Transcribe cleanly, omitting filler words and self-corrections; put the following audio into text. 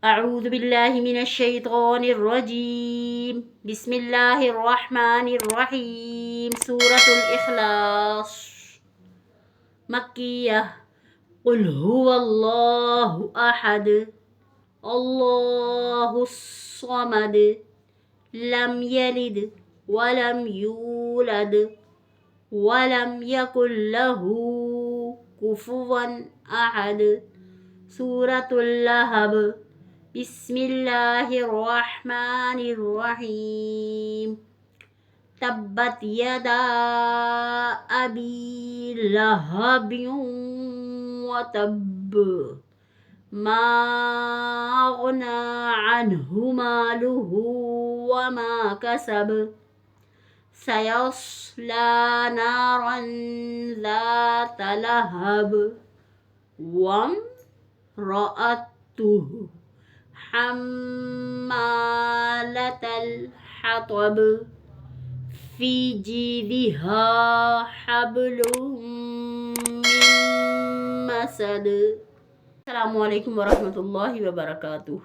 أعوذ بالله من الشيطان الرجيم. بسم الله الرحمن الرحيم. سورة الإخلاص مكية. قل هو الله أحد الله الصمد لم يلد ولم يولد ولم يكن له كفوا أحد. سورة اللهب. بسم الله الرحمن الرحيم. تبت يدا أبي لهب وتب ما أغنى عنه ماله وما كسب سيصلى نارا ذات لهب وامرأته حمالة الحطب في جيدها حبل من مسد. السلام عليكم ورحمة الله وبركاته.